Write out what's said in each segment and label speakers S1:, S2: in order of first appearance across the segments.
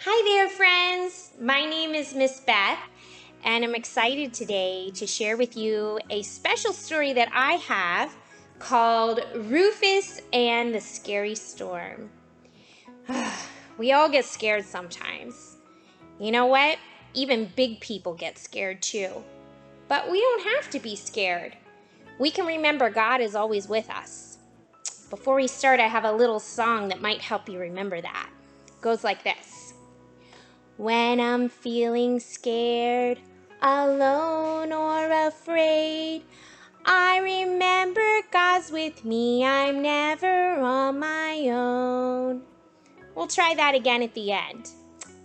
S1: Hi there, friends. My name is Miss Beth, and I'm excited today to share with you a special story that I have called Rufus and the Scary Storm. We all get scared sometimes. You know what? Even big people get scared too. But we don't have to be scared. We can remember God is always with us. Before we start, I have a little song that might help you remember that. It goes like this. When I'm feeling scared, alone or afraid, I remember God's with me, I'm never on my own. We'll try that again at the end.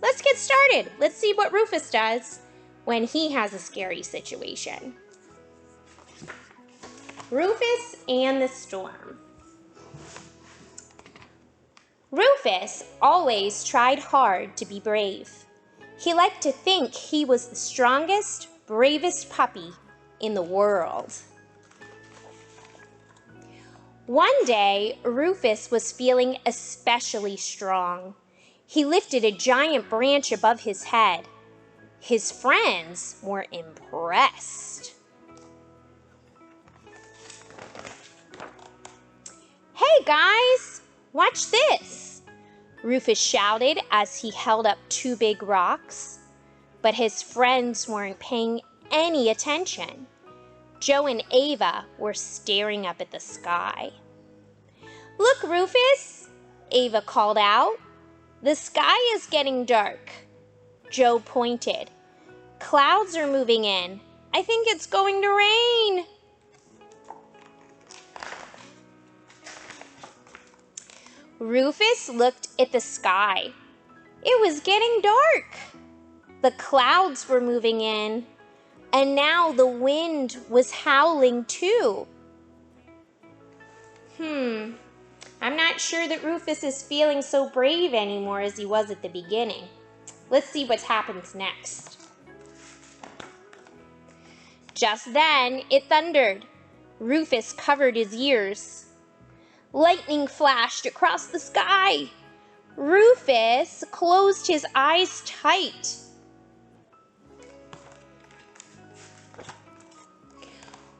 S1: Let's get started. Let's see what Rufus does when he has a scary situation. Rufus and the Storm. Rufus always tried hard to be brave. He liked to think he was the strongest, bravest puppy in the world. One day, Rufus was feeling especially strong. He lifted a giant branch above his head. His friends were impressed. "Hey guys, watch this!" Rufus shouted as he held up two big rocks. But his friends weren't paying any attention. Joe and Ava were staring up at the sky. "Look, Rufus," Ava called out. "The sky is getting dark." Joe pointed. "Clouds are moving in. I think it's going to rain." Rufus looked at the sky. It was getting dark. The clouds were moving in, and now the wind was howling too. I'm not sure that Rufus is feeling so brave anymore as he was at the beginning. Let's see what happens next. Just then, it thundered. Rufus covered his ears. Lightning flashed across the sky. Rufus closed his eyes tight.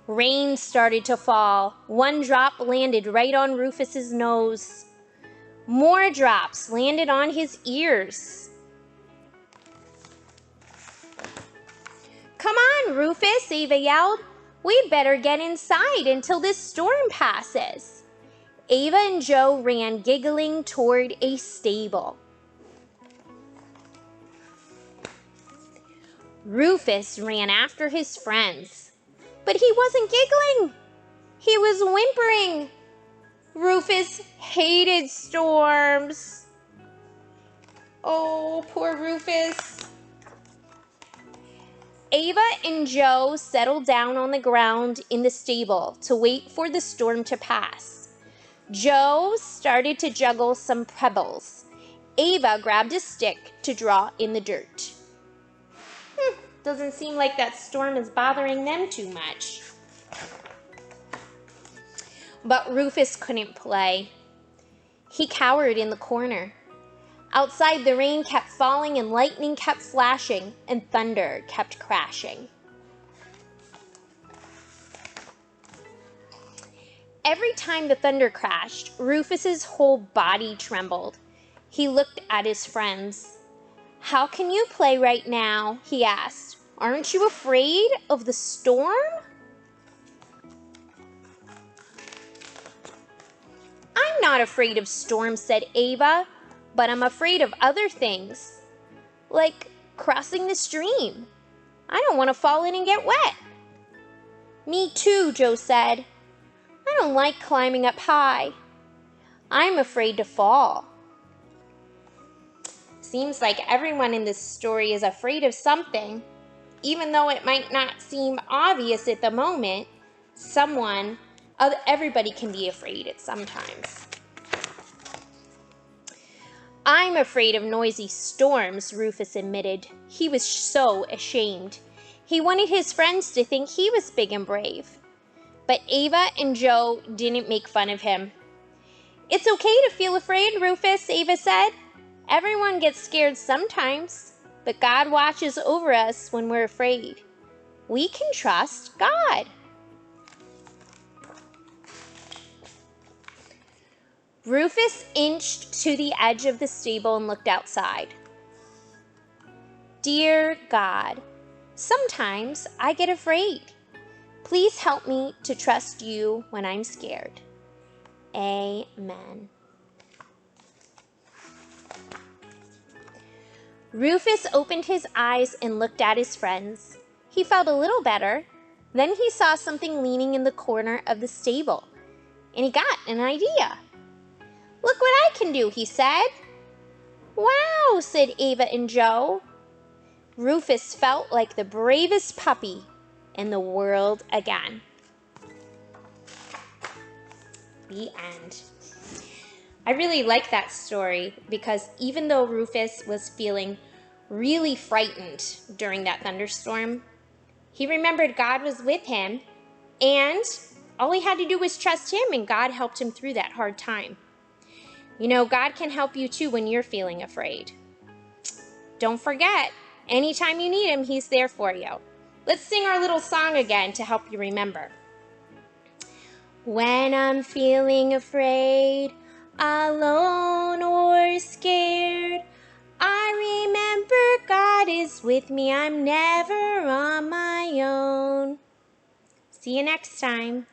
S1: Rain started to fall. One drop landed right on Rufus's nose. More drops landed on his ears. "Come on, Rufus," Ava yelled. "We'd better get inside until this storm passes." Ava and Joe ran giggling toward a stable. Rufus ran after his friends, but he wasn't giggling. He was whimpering. Rufus hated storms. Oh, poor Rufus. Ava and Joe settled down on the ground in the stable to wait for the storm to pass. Joe started to juggle some pebbles. Ava grabbed a stick to draw in the dirt. Doesn't seem like that storm is bothering them too much. But Rufus couldn't play. He cowered in the corner. Outside, the rain kept falling and lightning kept flashing and thunder kept crashing. Every time the thunder crashed, Rufus's whole body trembled. He looked at his friends. "How can you play right now?" he asked. "Aren't you afraid of the storm?" "I'm not afraid of storms," said Ava, "but I'm afraid of other things, like crossing the stream. I don't want to fall in and get wet." "Me too," Joe said. "I don't like climbing up high. I'm afraid to fall." Seems like everyone in this story is afraid of something. Even though it might not seem obvious at the moment, everybody can be afraid at some times. "I'm afraid of noisy storms," Rufus admitted. He was so ashamed. He wanted his friends to think he was big and brave. But Ava and Joe didn't make fun of him. "It's okay to feel afraid, Rufus," Ava said. Everyone gets scared sometimes, but God watches over us when we're afraid. We can trust God. Rufus inched to the edge of the stable and looked outside. Dear God, sometimes I get afraid. Please help me to trust you when I'm scared. Amen. Rufus opened his eyes and looked at his friends. He felt a little better. Then he saw something leaning in the corner of the stable, and he got an idea. Look what I can do, he said. Wow, said Ava and Joe. Rufus felt like the bravest puppy in the world again. The end. I really like that story because even though Rufus was feeling really frightened during that thunderstorm, he remembered God was with him, and all he had to do was trust him, and God helped him through that hard time. You know, God can help you too when you're feeling afraid. Don't forget, anytime you need him, he's there for you. Let's sing our little song again to help you remember. When I'm feeling afraid, alone or scared, I remember God is with me. I'm never on my own. See you next time.